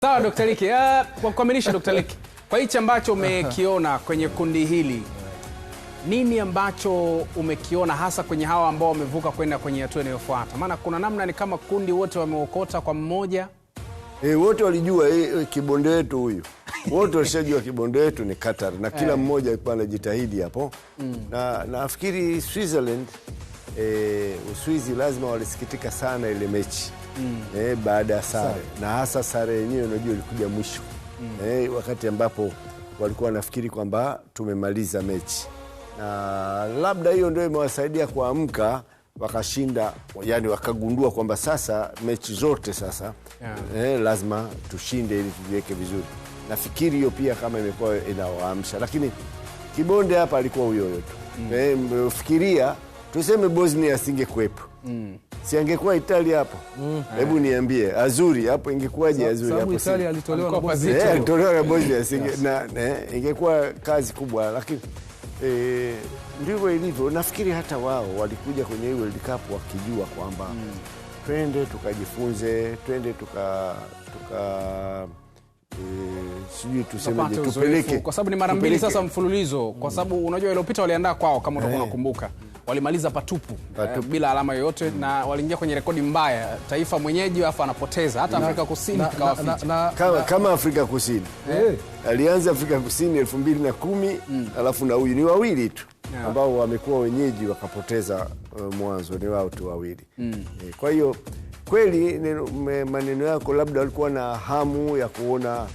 Sawa Dr. Liki, kwa kukamilisha Dr. Liki, kwa hichi ambacho umekiona kwenye kundi hili, nini ambacho umekiona hasa kwenye hawa ambao wamevuka kwenda kwenye hatua inayofuata? Maana kuna namna ni kama kundi wote wameokota kwa mmoja. Wote walijua kibonde wetu huyu. Wote walishajua kibonde wetu ni Qatar na kila mmoja alikuwa anajitahidi hapo. Na nafikiri Switzerland, Uswizi lazima walisikitika sana ile mechi. Baada ya sare. Na hasa sare yenyewe unajua ilikuja mwisho. Wakati ambapo walikuwa wanafikiri kwamba tumemaliza mechi. Na labda hiyo ndio imewasaidia kuamka, wakashinda, yani wakagundua kwamba sasa mechi zote sasa lazima tushinde ili tujiweke vizuri. Nafikiri hiyo pia kama imekuwa inawaamsha, lakini kibonde hapa alikuwa huyo tu. Fikiria tuseme Bosnia asingekuepo. Si angekuwa Italia hapo? Hebu niambie, Azuri hapo ingekuwaje? Azuri hapo Italia alitolewa na Bosnia. Alitolewa na Bosnia, na ingekuwa kazi kubwa, lakini ndivyo ilivyo. Nafikiri hata wao walikuja kwenye hiyo World Cup wakijua kwamba twende tukajifunze, twende sijui tusemeje, tupeleke, kwa sababu ni mara mbili sasa mfululizo, kwa sababu unajua iliyopita waliandaa kwao kama utakuwa unakumbuka. Walimaliza patupu bila alama yoyote na waliingia kwenye rekodi mbaya. Taifa mwenyeji afa anapoteza, hata Afrika Kusini kama Afrika Kusini. Alianza Afrika Kusini 2010, alafu na huyu ni wawili tu ambao wamekuwa wenyeji wakapoteza mwanzo, ni wao tu wawili. Kwa hiyo kweli maneno yako labda walikuwa na hamu ya kuona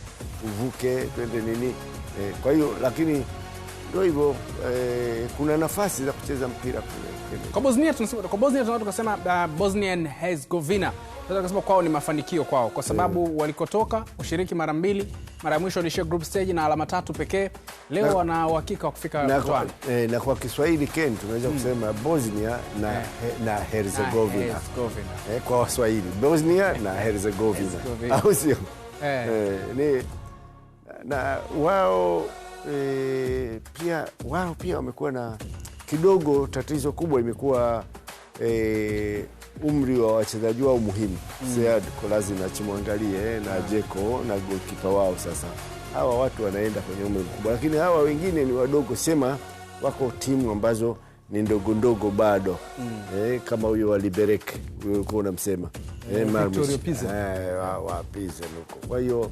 uvuke twende nini. Kwa hiyo lakini ndio hivyo, kuna nafasi za kucheza mpira kule. Kwa Bosnia tunataka kusema Bosnia and Herzegovina tunataka kusema kwao ni mafanikio kwao, kwa sababu walikotoka ushiriki mara mbili, mara ya mwisho walishia group stage na alama 3 pekee. Leo wana uhakika wa kufika mtoano. Na kwa Kiswahili Ken tunaweza kusema Bosnia na Herzegovina. Kwa Waswahili Bosnia na Herzegovina. Au sio? Na wao pia wamekuwa na kidogo tatizo kubwa, imekuwa umri wa wachezaji wao muhimu. Sead Kolasinac muangalie na Dzeko na goalkeeper wao. Sasa hawa watu wanaenda kwenye umri mkubwa, lakini hawa wengine ni wadogo, sema wako timu ambazo ni ndogo bado. Kama huyo wa Liberec ulikuwa unamsema Victoria Pisa wa Pisa huko. Kwa hiyo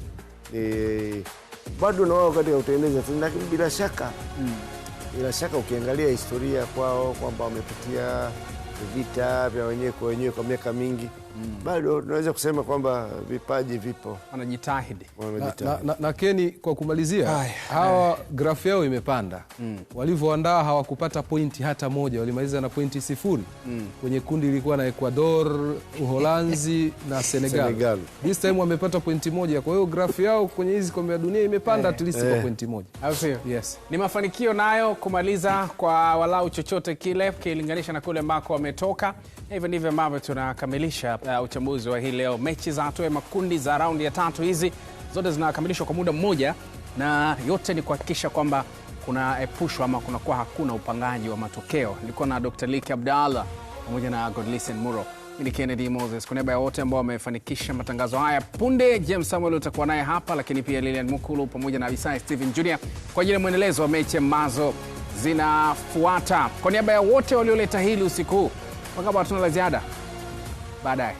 bado na wao katika kutengeneza, lakini bila shaka ukiangalia historia kwao kwamba wamepitia vita vya wenyewe kwa wenyewe kwa miaka mingi, bado tunaweza kusema kwamba vipaji vipo, wanajitahidi. Na Keni, kwa kumalizia, hawa grafu yao imepanda. Walivyoandaa hawakupata pointi hata moja, walimaliza na pointi 0. Kwenye kundi ilikuwa na Ecuador, Uholanzi na Senegal. This time wamepata pointi moja. Kwa hiyo grafu yao kwenye hizi kombe la dunia imepanda at least kwa pointi moja. Yes. Ni mafanikio nayo kumaliza kwa walau chochote kile kilinganisha na kule ambako wametoka. Hivyo ndivyo ambavyo tunakamilisha uchambuzi wa hii leo. Mechi za hatua ya makundi za raundi ya 3 hizi zote zinakamilishwa kwa muda mmoja, na yote ni kuhakikisha kwamba kuna epushwa ama kunakuwa hakuna upangaji wa matokeo. Nilikuwa na Dr. Liki Abdalla pamoja na Godlisten Muro. Mimi ni Kennedy Moses. Kwa niaba ya wote ambao wamefanikisha matangazo haya, punde James Samuel utakuwa naye hapa, lakini pia Lilian Mukulu pamoja na Isaiah Steven Jr. kwa ajili ya mwendelezo wa mechi ambazo zinafuata. Kwa niaba ya wote walioleta hili usiku huu, wakati hatuna la ziada, baadaye